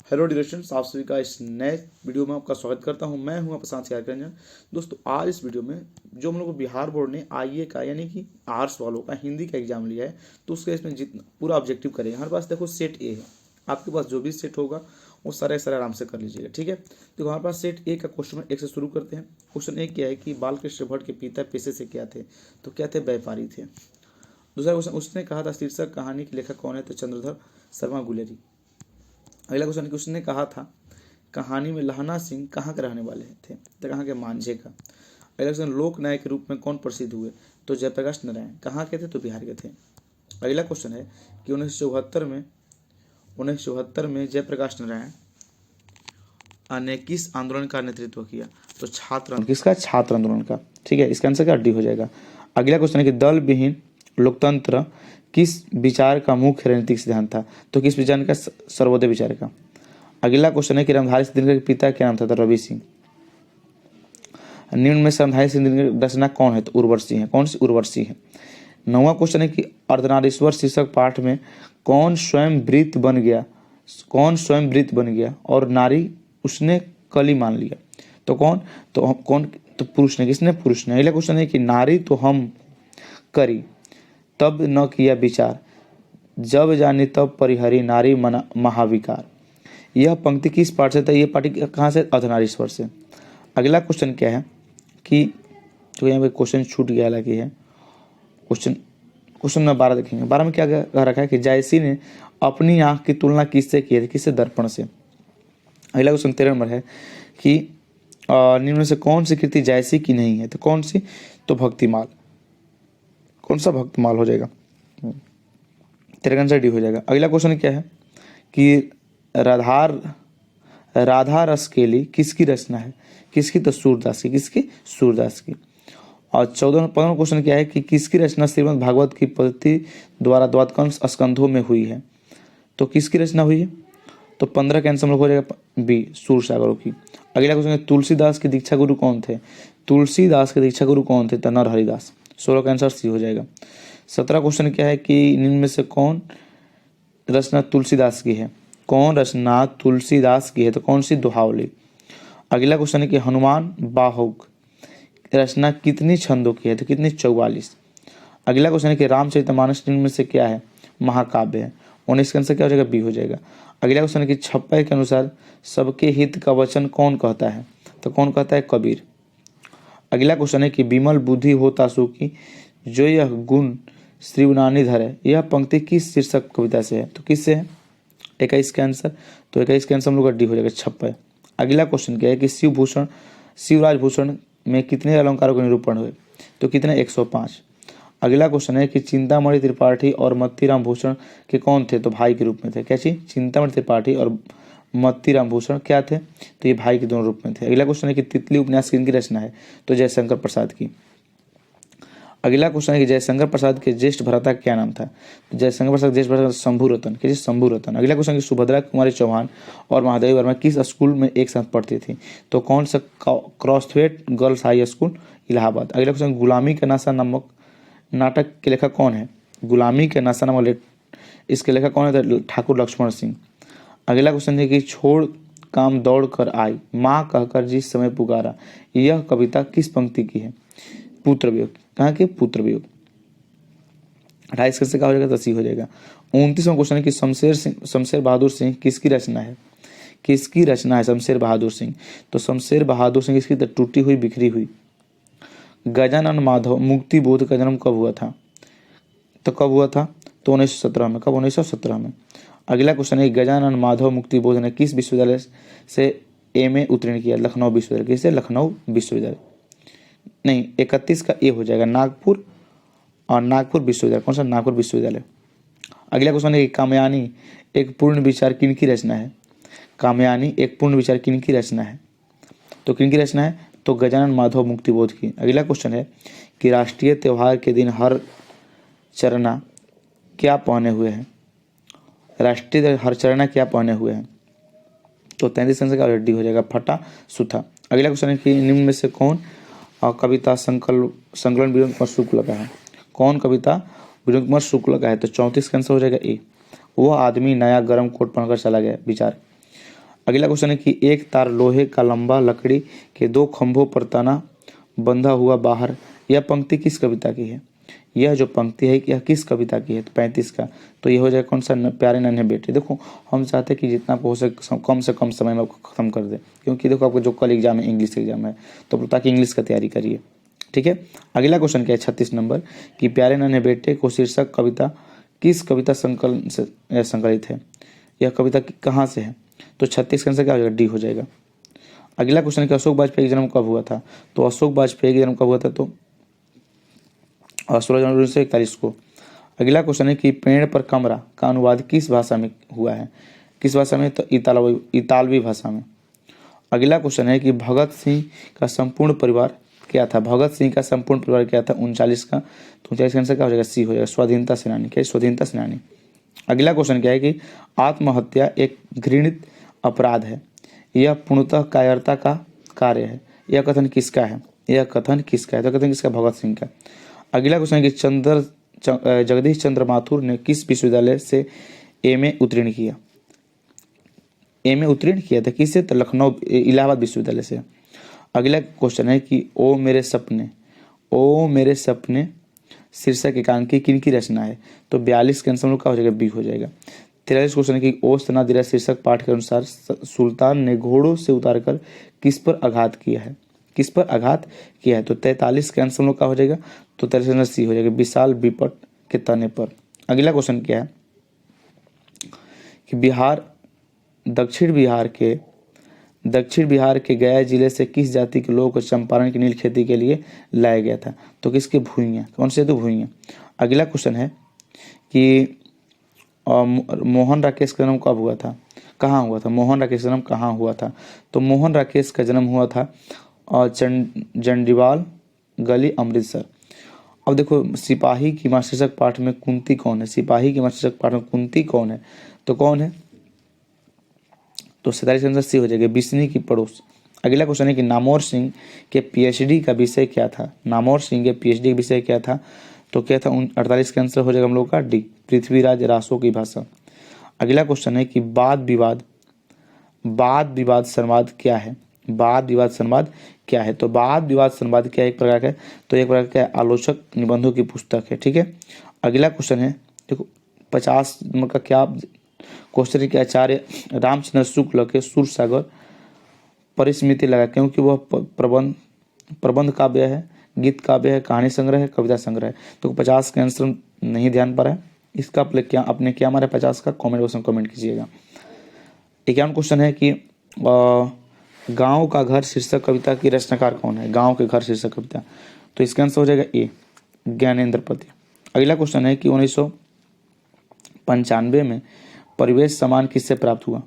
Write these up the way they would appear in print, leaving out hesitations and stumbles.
Hello dear students, आप सभी का इस नए वीडियो में आपका स्वागत करता हूं। मैं हूं आपका साथ यार रंजन। दोस्तों, आज इस वीडियो में जो हम लोग को बिहार बोर्ड ने आईए का यानी कि आर्ट्स वालों का हिंदी का एग्जाम लिया है, तो उसके इसमें जितना पूरा ऑब्जेक्टिव करेंगे। हमारे पास देखो सेट ए है, आपके पास जो भी सेट होगा वो सारे सारे आराम से कर लीजिएगा, ठीक है। देखो हमारे पास सेट ए का क्वेश्चन एक से शुरू करते हैं। क्वेश्चन ए क्या है कि बालकृष्ण भट्ट के पिता पेशे से क्या थे, तो क्या थे, व्यापारी थे। दूसरा क्वेश्चन उसने कहा था शीर्षक कहानी के लेखक कौन है, तो चंद्रधर शर्मा गुलेरी। अगला क्वेश्चन उसने कहा था कहानी में लहना सिंह कहाँ के रहने वाले थे, तो कहाँ के, मांझे का। अगला क्वेश्चन लोक नायक के रूप में कौन प्रसिद्ध हुए, तो जयप्रकाश नारायण। कहाँ के थे, तो बिहार के थे। अगला क्वेश्चन है कि 1974 में जयप्रकाश नारायण ने किस आंदोलन का नेतृत्व किया, तो छात्र आंदोलन। किसका, छात्र आंदोलन का, ठीक है। इसका आंसर क्या, डी हो जाएगा। अगला क्वेश्चन है कि दल विहीन लोकतंत्र किस विचार का मुख्य राजनीतिक सिद्धांत था, तो किस विचार का, सर्वोदय विचार का। अगला क्वेश्चन है कि रामधारी सिंह के पिता क्या नाम था, तो रवि सिंह। निम्न में से रामधारी सिंह की रचना कौन है, तो उर्वशी है। कौन सी, उर्वशी है। 9वां क्वेश्चन है कि अर्धनारीश्वर शीर्षक पाठ में कौन स्वयं वृत्त बन गया और नारी उसने कली मान लिया, तो कौन, तो पुरुष ने। किसने, पुरुष ने। अगला क्वेश्चन है कि नारी तो हम करी तब न किया विचार, जब जानी तब परिहरी नारी मना महाविकार। यह पंक्ति किस पाठ से था, यह पाठ कहाँ से, अर्धनारीश्वर से। अगला क्वेश्चन क्या है कि जो यहाँ पे क्वेश्चन छूट गया, हालांकि है क्वेश्चन में 12 देखेंगे। 12 में क्या कह रखा है कि जायसी ने अपनी आंख की तुलना किससे की है, किससे, दर्पण से। अगला क्वेश्चन 13 नंबर है कि निम्न में से कौन सी कृति जायसी की नहीं है, तो कौन सी, तो भक्तिमाल। कौन सा, भक्तिमाल हो जाएगा। तेरा आंसर डी हो जाएगा। अगला क्वेश्चन क्या है कि राधा रस केली किसकी रचना है, किसकी, तो सूरदास की। किसकी, सूरदास की। और 15वां क्वेश्चन क्या है कि किसकी रचना श्रीमद् भागवत की पद्धति द्वारा द्वादश स्कंधों में हुई है, तो किसकी रचना हुई है, तो 15 का आंसर हो जाएगा बी, सूरसागरों की। अगला क्वेश्चन है तुलसीदास के दीक्षा गुरु कौन थे, तुलसीदास के दीक्षा गुरु कौन थे, तो नरहरिदास। 16 का आंसर सी हो जाएगा। 17 क्वेश्चन क्या है कि निम्न में से कौन रचना तुलसीदास की है, कौन रचना तुलसीदास की है, तो कौन सी, दोहावली। अगला क्वेश्चन है कि हनुमान बाहुक रचना कितनी छंदों की है, तो कितनी, 44। अगला क्वेश्चन है कि रामचरितमानस निम्न में से क्या है, महाकाव्य है। 19 का आंसर क्या हो जाएगा, बी हो जाएगा। अगला क्वेश्चन है कि छप्पय के अनुसार सबके हित का वचन कौन कहता है, तो कौन कहता है, कबीर। अगला क्वेश्चन है कि विमल बुद्धि हो तासु की जो यह गुण श्रीवनानी धर है, यह पंक्ति किस शीर्षक कविता से है, तो किससे है, 21 का आंसर। तो 21 का आंसर हम लोग का डी हो जाएगा, छप्पय। अगला क्वेश्चन क्या है कि शिवराज भूषण में कितने अलंकारों के निरूपण हुए, तो कितने, 105। अगला क्वेश्चन है कि चिंतामणि त्रिपाठी और मत्तीराम भूषण के कौन थे, तो भाई के रूप में थे। क्या चीज, चिंतामणि त्रिपाठी और मत्तीराम भूषण क्या थे, तो ये भाई के दोनों रूप में थे। अगला क्वेश्चन है कि तितली उपन्यास किनकी रचना है, तो जयशंकर प्रसाद की। अगला क्वेश्चन है कि जयशंकर प्रसाद के ज्येष्ठ भ्राता क्या नाम था, तो जयशंकर प्रसाद ज्येष्ठ भ्राता शंभू रतन। किसी, शंभू रतन। अगला क्वेश्चन है कि सुभद्रा कुमारी चौहान और महादेवी वर्मा किस स्कूल में एक साथ पढ़ती थी, तो कौन सा, क्रॉसफेट गर्ल्स हाई स्कूल, इलाहाबाद। अगला क्वेश्चन, गुलामी का नशा नामक नाटक के लेखक कौन है, गुलामी का नशा नामक इसके लेखक कौन है, ठाकुर लक्ष्मण सिंह। अगला क्वेश्चन है कि छोड़ काम दौड़ कर आई माँ कहकर जिस समय पुकारा, यह कविता किस पंक्ति की है, पुत्र वियोग। कहाँ के, पुत्र वियोग। 28 का क्या हो जाएगा, 80 हो जाएगा। 29वां क्वेश्चन है कि शमशेर बहादुर सिंह किसकी रचना है, किसकी रचना है, शमशेर बहादुर सिंह। तो शमशेर बहादुर सिंह इसकी टूटी हुई बिखरी हुई। गजानन माधव मुक्ति बोध का जन्म कब हुआ था, तो कब हुआ था, तो 1917 में। कब, 1917 में। अगला क्वेश्चन है गजानन माधव मुक्ति बोध ने किस विश्वविद्यालय से एमए उत्तीर्ण किया, लखनऊ विश्वविद्यालय। किससे, लखनऊ विश्वविद्यालय। नहीं, 31 का ए हो जाएगा, नागपुर, और नागपुर विश्वविद्यालय। कौन सा, नागपुर विश्वविद्यालय। अगला क्वेश्चन है कि कामयानी एक पूर्ण विचार किनकी रचना है, कामयानी एक पूर्ण विचार किनकी रचना है, तो किनकी रचना है, तो गजानन माधव मुक्तिबोध की। अगला क्वेश्चन है कि राष्ट्रीय त्यौहार के दिन हर चरना क्या पहने हुए हैं, राष्ट्रीय हर चरना क्या पहने हुए हैं, तो 33 आंसर का रेडी हो जाएगा, फटा सुथा। अगला क्वेश्चन है कि निम्न में से कौन कविता संकलन वीरेंद्र कुमार शुक्ल का है, कौन कविता वीरेंद्र कुमार शुक्ल का है, तो 34 का आंसर हो जाएगा ए। वह आदमी नया गर्म कोट पहनकर चला गया, विचार। अगला क्वेश्चन है कि एक तार लोहे का लंबा लकड़ी के दो खंभों पर तना बंधा हुआ बाहर, यह पंक्ति किस कविता की है? यह जो पंक्ति है यह किस कविता की है? तो 35 का। तो ये हो जाएगा कौन सा? प्यारे नन्हे बेटे। देखो हम चाहते हैं कि जितना हो सके कम से कम समय में खत्म कर दे, क्योंकि देखो आपको जो कल एग्जाम है इंग्लिश एग्जाम है, तो ताकि इंग्लिश का तैयारी करिए। ठीक है, अगला क्वेश्चन क्या है 36 नंबर कि प्यारे नन्हे बेटे को शीर्षक कविता किस कविता संकलन से संकलित है? यह कविता कहाँ से है? तो 36 का आंसर क्या हो जाएगा? डी हो जाएगा। अगला क्वेश्चन क्या, अशोक वाजपेयी का जन्म कब हुआ था? तो अशोक वाजपेयी का जन्म कब हुआ था? तो 16 जनवरी 1941 को। अगला क्वेश्चन है कि पेड़ पर कमरा का अनुवाद किस भाषा में हुआ है? किस भाषा में? तो इतालवी भाषा में। अगला क्वेश्चन है कि भगत सिंह का संपूर्ण परिवार क्या था? भगत सिंह का संपूर्ण परिवार क्या था? 39 का। तो 39 का आंसर क्या हो जाएगा? सी हो जाएगा, स्वाधीनता सेनानी। क्या? स्वाधीनता सेनानी। अगला क्वेश्चन क्या है कि आत्महत्या एक घृणित अपराध है, यह पूर्णतः कायरता का कार्य है, यह कथन किसका है? यह कथन किसका है? तो कथन किसका? भगत सिंह का। अगला क्वेश्चन है कि जगदीश चंद्र माथुर ने किस विश्वविद्यालय से एमए उत्तीर्ण किया? एमए उत्तीर्ण किया था किससे? तो लखनऊ इलाहाबाद विश्वविद्यालय से। अगला क्वेश्चन है कि ओ मेरे सपने शीर्षक एकांकी किनकी रचना है? तो 42 के आंसर का हो जाएगा? बी हो जाएगा। 43 क्वेश्चन है कि ओ सनादिरा शीर्षक पाठ के अनुसार सुल्तान ने घोड़ों से उतारकर किस पर आघात किया है? किस पर आघात किया है? तो 43 के आंसर का हो जाएगा? तो 43 सी हो जाएगा, विशाल विपट के तने पर। अगला क्वेश्चन क्या है कि दक्षिण बिहार के गया जिले से किस जाति के लोगों को चंपारण की नील खेती के लिए लाया गया था? तो किसके? भूइयां। कौन से? तो भूइयां। अगला क्वेश्चन है कि मोहन राकेश का जन्म कब हुआ था? कहाँ हुआ था? मोहन राकेश का जन्म कहाँ हुआ था? तो मोहन राकेश का जन्म हुआ था जंडीवाल गली, अमृतसर। अब देखो सिपाही की मां शीर्षक पाठ में कुंती कौन है? सिपाही की मां शीर्षक पाठ में कुंती कौन है? तो कौन है? तो 47 आंसर सी हो जाएगा, बिस्नी की पड़ोस। अगला क्वेश्चन है कि नामौर सिंह के पीएचडी का विषय क्या था? नामौर सिंह के पीएचडी का विषय क्या था? तो क्या था? 48 का आंसर हो जाएगा हम लोग का डी, पृथ्वीराज रासो की भाषा। अगला क्वेश्चन है कि वाद विवाद संवाद क्या है? वाद विवाद संवाद क्या है? तो वाद विवाद संवाद क्या एक प्रकार का है? तो एक प्रकार का आलोचक निबंधों की पुस्तक है। ठीक है, अगला क्वेश्चन है देखो 50 नंबर का क्या क्वेश्चन के आचार्य रामचंद्र शुक्ल के सूरसागर परिस्मृति लगा, क्योंकि वह प्रबंध काव्य है, गीत काव्य है, कहानी संग्रह है, कविता संग्रह है। तो 50 का आंसर नहीं ध्यान पा रहा है, इसका आपने क्या मारा 50 का? कमेंट बॉक्स में कमेंट कीजिएगा। 51 क्वेश्चन है कि गांव का घर शीर्षक कविता की रचनाकार कौन है? गांव के घर शीर्षक कविता। तो इसका आंसर हो जाएगा ए, ज्ञानेंद्र पति। अगला क्वेश्चन है कि 1995 में परिवेश सम्मान किससे प्राप्त हुआ?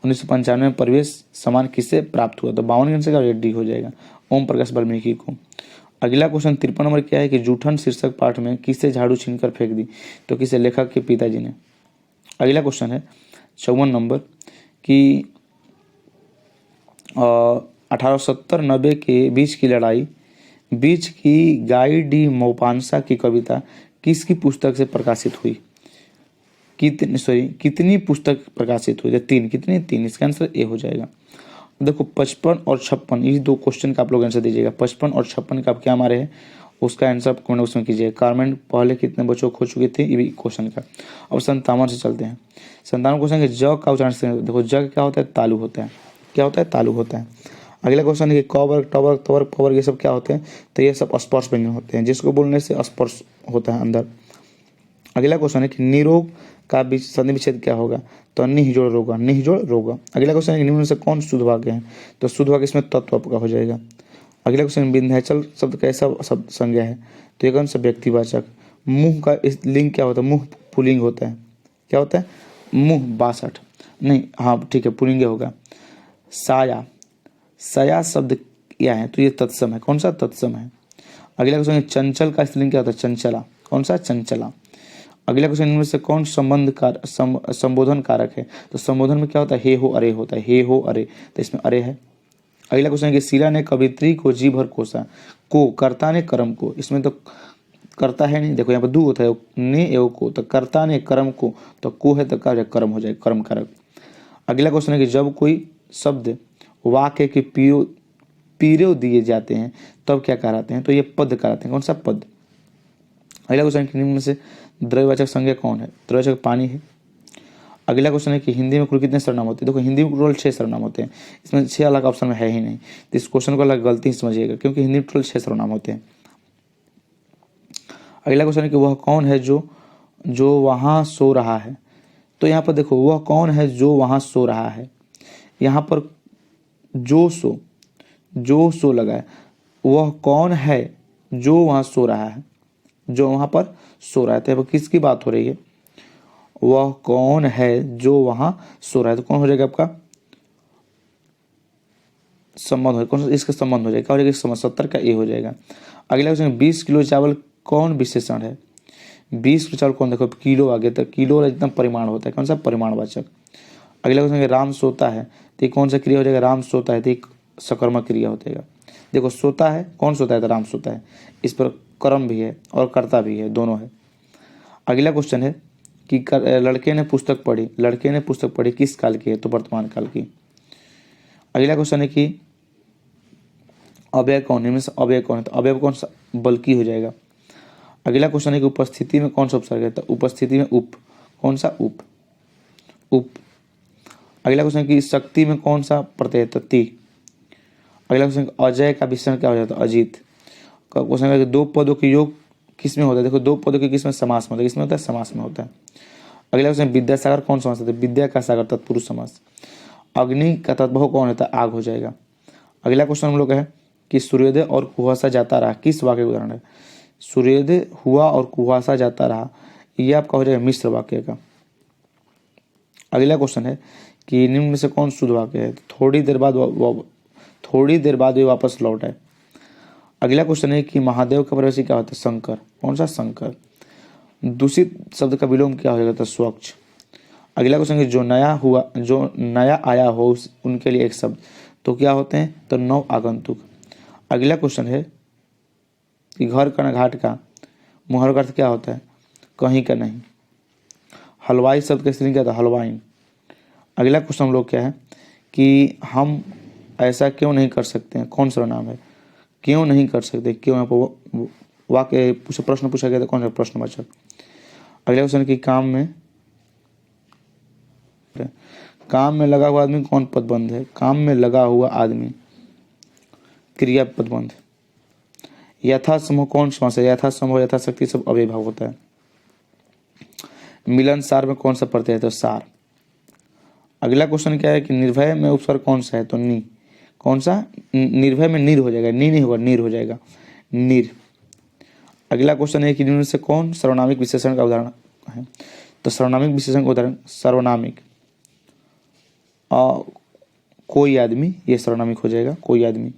1995 में परिवेश सम्मान किससे प्राप्त हुआ? तो 52 के आंसर का डी हो जाएगा, ओम प्रकाश वाल्मीकि को। अगला क्वेश्चन 53 नंबर क्या है कि जूठन शीर्षक पाठ में किससे झाड़ू छीनकर फेंक दी? तो किसे? लेखक के पिताजी ने। अगला क्वेश्चन है 54 नंबर कि 1870-90 के बीच की लड़ाई बीच की गाई डी मोपांसा की कविता किसकी पुस्तक से प्रकाशित हुई? कितनी पुस्तक प्रकाशित हुई? तीन। कितनी? 3। इसका आंसर ए हो जाएगा। देखो 55 और 56 ये दो क्वेश्चन का आप लोग आंसर दीजिएगा। 55 और 56 का आप क्या मारे हैं उसका आंसर आप कमेंट बॉक्स में कीजिएगा। कार्मेंट पहले कितने बच्चों खो चुके थे, ये भी क्वेश्चन का। अब 57 से चलते हैं। 57 क्वेश्चन के ज का उच्चारण से देखो, जग क्या होता है? तालु होता है। क्या होता है? तालु होता है। अगला क्वेश्चन है कि क वर्ग, ट वर्ग, त वर्ग, प वर्ग ये सब क्या होते हैं? तो ये सब स्पर्श व्यंजन होते हैं, जिसको बोलने से स्पर्श होता है अंदर। अगला क्वेश्चन है कि निरोग का संधि विच्छेद क्या होगा? तो निहिजोड़ रोगा, निहिजोड़ रोगा। अगला क्वेश्चन है कि निम्न में से कौन शुद्ध वाक्य है? तो शुद्ध वाक्य इसमें तत्व का हो जाएगा। अगला क्वेश्चन विंध्याचल शब्द कैसा शब्द संज्ञा है? तो एक अंश व्यक्तिवाचक। मुंह का इस लिंग क्या होता है? मुंह पुल्लिंग होता है। क्या होता है? मुंह 62 नहीं, हाँ ठीक है पुल्लिंग होगा। साया शब्द क्या है? तो ये तत्सम है। कौन सा? तत्सम है। अगला क्वेश्चन चंचल का स्त्रीलिंग क्या होता है? चंचला। कौन सा? चंचला। अगला क्वेश्चन इनमें से कौन संबोधन कारक है? तो संबोधन में क्या होता है? हे हो अरे होता है। हे हो अरे, तो इसमें अरे है। अगला क्वेश्चन है कि शीला ने कवित्री को जी भर कोसा, को कर्ता ने कर्म को। इसमें तो कर्ता है नहीं, देखो यहाँ पर दू होता है ने एवं को, तो कर्ता ने कर्म को, तो को है तो क्या कर्म हो जाएगा, कर्म कारक। अगला क्वेश्चन है कि जब कोई शब्द वाक्य के पीरे दिए जाते हैं तब क्या कहलाते हैं? तो ये पद कहलाते हैं। कौन सा? पद। अगला क्वेश्चन कि निम्न में से द्रव्यवाचक संज्ञा कौन है? द्रव्यवाचक पानी है। अगला क्वेश्चन है कि हिंदी में कुल कितने सर्वनाम होते हैं? देखो हिंदी में टोटल 6 सर्वनाम होते हैं, इसमें 6 अलग ऑप्शन में है ही नहीं, तो इस क्वेश्चन को अलग गलती समझिएगा, क्योंकि हिंदी में टोटल 6 सर्वनाम होते हैं। अगला क्वेश्चन है कि वह कौन है जो वहाँ सो रहा है? तो यहाँ पर देखो वह कौन है जो वहाँ सो रहा है, यहाँ पर जो सो लगा है। वह कौन है जो वहाँ सो रहा है? जो वहाँ पर सो रहा है, तो यहाँ पर किसकी बात हो रही है? वह कौन है जो वहाँ सो रहा है, तो कौन हो जाएगा आपका? संबंध हो, कौन सा इसका संबंध हो जाएगा? क्या हो जाएगा? 70 का ए हो जाएगा। अगला क्वेश्चन 20 किलो चावल कौन विशेषण है? 20 किलो चावल कौन? देखो किलो आगे तक, किलो एकदम परिमाण होता है, कौन सा? परिमाणवाचक। अगला क्वेश्चन राम सोता है, तो कौन सा क्रिया हो जाएगा? राम सोता है, तो एक सकर्मक क्रिया हो जाएगा। देखो सोता है, कौन सोता है? तो राम सोता है, इस पर कर्म भी है और कर्ता भी है, दोनों है। अगला क्वेश्चन है कि लड़के ने पुस्तक पढ़ी, लड़के ने पुस्तक पढ़ी किस काल की है? तो वर्तमान काल की। अगला क्वेश्चन है कि अव्यय कौन है? इनमें से अव्यय कौन है? तो अव्यय कौन सा? बल्कि हो जाएगा। अगला क्वेश्चन है कि उपस्थिति में कौन सा उपसर्ग है? तो उपस्थिति में उप, कौन सा? उप। अगला क्वेश्चन है कि शक्ति में कौन सा प्रत्यय है? तो ती। अगला क्वेश्चन अजय का विशेषण क्या हो जाता है? अजीत। क्वेश्चन है कि दो पदों के योग किस में होता है? देखो दो पदों के किस में? समास में होता है। किसमें होता है? समास में होता है। अगला क्वेश्चन विद्यासागर कौन समास होता है? विद्या का सागर तत्पुरुष समास। अग्नि का तत्भव कौन होता है? आग हो जाएगा। अगला क्वेश्चन हम लोग है कि सूर्योदय और कुहासा जाता रहा किस वाक्य का उदाहरण है? सूर्योदय हुआ और कुहासा जाता रहा, यह आपका हो जाएगा मिश्र वाक्य का। अगला क्वेश्चन है कि निम्न में से कौन शुद्ध वाक्य है? थोड़ी देर बाद वे वापस लौट आए। अगला क्वेश्चन है कि महादेव का प्रवेशी क्या होता है? शंकर। कौन सा? शंकर। दूषित शब्द का विलोम क्या हो जाएगा? तो स्वच्छ। अगला क्वेश्चन है जो नया आया हो उनके लिए एक शब्द, तो क्या होते हैं? तो नव आगंतुक। अगला क्वेश्चन है कि घर का न घाट का मुहर का अर्थ क्या होता है? कहीं का नहीं। हलवाई शब्द का स्त्रीलिंग क्या था? हलवाइन। अगला क्वेश्चन हम लोग क्या है कि हम ऐसा क्यों नहीं कर सकते हैं? कौन सर्वनाम है? क्यों नहीं कर सकते, क्यों? यहाँ पर वाक्य प्रश्न पूछा गया था, कौन सा? प्रश्नवाचक। अगला क्वेश्चन कि काम में लगा हुआ आदमी कौन पदबंध है? काम में लगा हुआ आदमी क्रिया पदबंध। यथासंभव कौन समास है? यथासंभव यथाशक्ति सब अव्ययभाव होता है। मिलनसार में कौन सा प्रत्यय है? तो सार। अगला क्वेश्चन क्या है कि निर्भय में उपसर्ग कौन सा है? तो नी। कौन सा? निर्भय में नीर हो जाएगा, नी नहीं होगा, नीर हो जाएगा, नीर। अगला क्वेश्चन है कि निम्न से कौन सर्वनामिक विशेषण का उदाहरण है? तो सर्वनामिक विशेषण का उदाहरण सर्वनामिक कोई आदमी, ये सर्वनामिक हो जाएगा, कोई आदमी।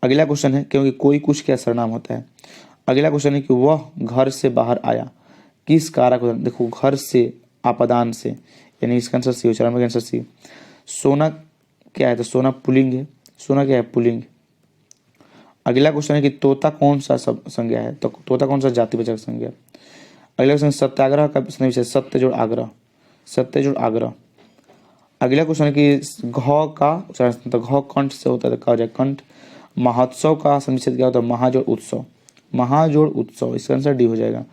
अगला क्वेश्चन है क्योंकि कोई कुछ क्या सर्वनाम होता है। अगला क्वेश्चन है कि वह घर से बाहर आया किस कारक? देखो घर से, आपदान से, यानी इसका आंसर सी हो जाएगा, में आंसर सी। सोना क्या है? तो सोना पुल्लिंग है, सोना क्या है? पुल्लिंग। अगला क्वेश्चन है कि तोता कौन सा संज्ञा है? तो तोता कौन सा जातिवाचक संज्ञा? अगला क्वेश्चन सत्याग्रह का विषय सत्य जोड़ आग्रह, सत्य जोड़ आग्रह। अगला क्वेश्चन है कि घ का उच्चारण, तो घ कंठ से होता है, तो क्या हो जाएगा? कंठ। महोत्सव का समुच्चय क्या होता है? महाजोड़ उत्सव, महाजोड़ उत्सव, इसका आंसर डी हो जाएगा।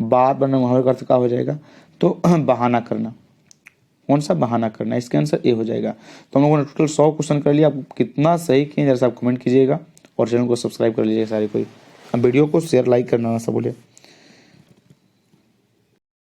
बार बार मुहावरे का अर्थ क्या हो जाएगा? तो बहाना करना। कौन सा? बहाना करना, इसका आंसर ए हो जाएगा। तो हम लोगों ने टोटल 100 क्वेश्चन कर लिया। आप कितना सही किए जरा आप कमेंट कीजिएगा और चैनल को सब्सक्राइब कर लीजिएगा सारे कोई। वीडियो को शेयर लाइक करना ना सब बोले।